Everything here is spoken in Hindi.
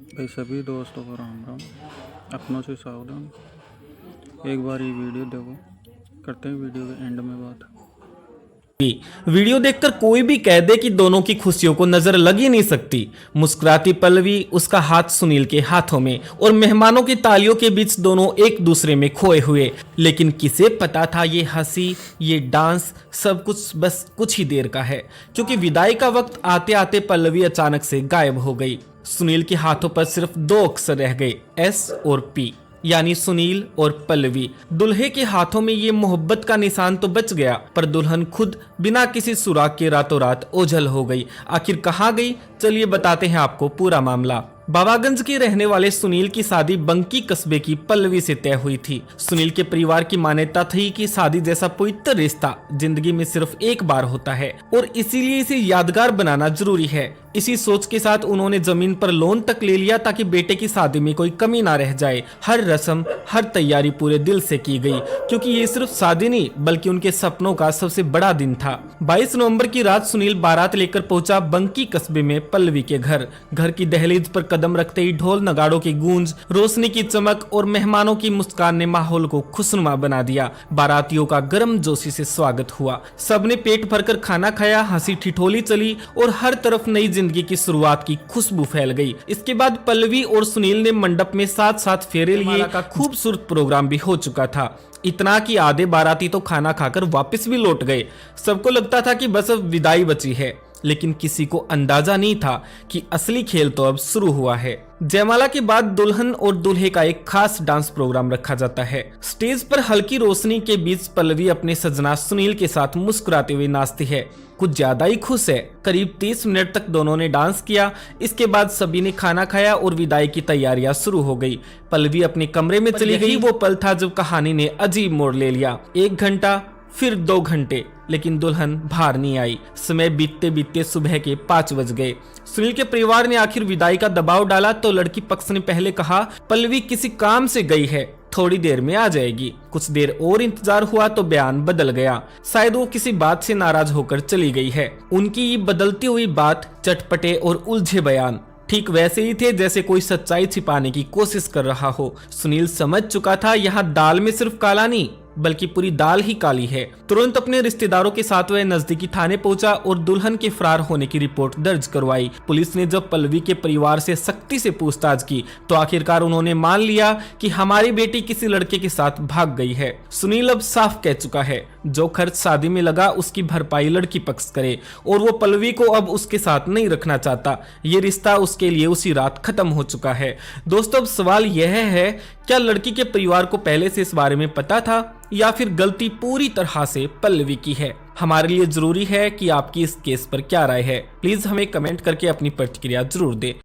भाई सभी दोस्तों को राम राम। अपनों से सावधान। एक बार ये वीडियो देखो, करते हैं वीडियो के एंड में बात। वीडियो देखकर कोई भी कह दे कि दोनों की खुशियों को नजर लग ही नहीं सकती। मुस्कुराती पल्लवी, उसका हाथ सुनील के हाथों में और मेहमानों की तालियों के बीच दोनों एक दूसरे में खोए हुए। लेकिन किसे पता था ये हंसी, ये डांस सब कुछ बस कुछ ही देर का है, क्योंकि विदाई का वक्त आते आते पल्लवी अचानक से गायब हो गई। सुनील के हाथों पर सिर्फ दो अक्षर रह गए, एस और पी, यानी सुनील और पल्लवी। दुल्हे के हाथों में ये मोहब्बत का निशान तो बच गया, पर दुल्हन खुद बिना किसी सुराग के रातों रात ओझल हो गई। आखिर कहाँ गई, चलिए बताते हैं आपको पूरा मामला। बाबागंज के रहने वाले सुनील की शादी बंकी कस्बे की पल्लवी से तय हुई थी। सुनील के परिवार की मान्यता थी कि शादी जैसा पवित्र रिश्ता जिंदगी में सिर्फ एक बार होता है और इसीलिए इसे यादगार बनाना जरूरी है। इसी सोच के साथ उन्होंने जमीन पर लोन तक ले लिया ताकि बेटे की शादी में कोई कमी ना रह जाए। हर रस्म, हर तैयारी पूरे दिल से की गई, क्योंकि ये सिर्फ शादी नहीं बल्कि उनके सपनों का सबसे बड़ा दिन था। 22 नवंबर की रात सुनील बारात लेकर पहुंचा बंकी कस्बे में पल्लवी के घर। घर की दहलीज पर कदम रखते ही ढोल नगाड़ों की गूंज, रोशनी की चमक और मेहमानों की मुस्कान ने माहौल को खुशनुमा बना दिया। बारातियों का गर्म जोशी से स्वागत हुआ, सबने पेट भरकर खाना खाया, हंसी ठिठोली चली और हर तरफ नई जिंदगी की शुरुआत की खुशबू फैल गई। इसके बाद पल्लवी और सुनील ने मंडप में साथ साथ फेरे लिए का खूबसूरत प्रोग्राम भी हो चुका था। इतना कि आधे बाराती तो खाना खाकर वापस भी लौट गए। सबको लगता था कि बस अब विदाई बची है, लेकिन किसी को अंदाजा नहीं था कि असली खेल तो अब शुरू हुआ है। जयमाला के बाद दुल्हन और दूल्हे का एक खास डांस प्रोग्राम रखा जाता है। स्टेज पर हल्की रोशनी के बीच पल्लवी अपने सजना सुनील के साथ मुस्कुराते हुए नाचती है, कुछ ज्यादा ही खुश है। करीब 30 मिनट तक दोनों ने डांस किया। इसके बाद सभी ने खाना खाया और विदाई की तैयारियां शुरू हो गई। पल्लवी अपने कमरे में चली गई। वो पल था जब कहानी ने अजीब मोड़ ले लिया। 1 घंटा, फिर 2 घंटे, लेकिन दुल्हन बाहर नहीं आई। समय बीतते बीतते सुबह के 5 बज गए। सुनील के परिवार ने आखिर विदाई का दबाव डाला तो लड़की पक्ष ने पहले कहा पल्लवी किसी काम से गई है, थोड़ी देर में आ जाएगी। कुछ देर और इंतजार हुआ तो बयान बदल गया, शायद वो किसी बात से नाराज होकर चली गई है। उनकी ये बदलती हुई बात, चटपटे और उलझे बयान ठीक वैसे ही थे जैसे कोई सच्चाई छिपाने की कोशिश कर रहा हो। सुनील समझ चुका था यहाँ दाल में सिर्फ काला नहीं बल्कि पूरी दाल ही काली है। तुरंत अपने रिश्तेदारों के साथ वह नजदीकी थाने पहुंचा और दुल्हन के फरार होने की रिपोर्ट दर्ज करवाई। पुलिस ने जब पल्लवी के परिवार से सख्ती से पूछताछ की तो आखिरकार उन्होंने मान लिया कि हमारी बेटी किसी लड़के के साथ भाग गई है। सुनील अब साफ कह चुका है, जो खर्च शादी में लगा उसकी भरपाई लड़की पक्ष करे और वो पल्लवी को अब उसके साथ नहीं रखना चाहता। ये रिश्ता उसके लिए उसी रात खत्म हो चुका है। दोस्तों, अब सवाल यह है, क्या लड़की के परिवार को पहले से इस बारे में पता था या फिर गलती पूरी तरह से पल्लवी की है? हमारे लिए जरूरी है कि आपकी इस केस पर क्या राय है। प्लीज हमें कमेंट करके अपनी प्रतिक्रिया जरूर दें।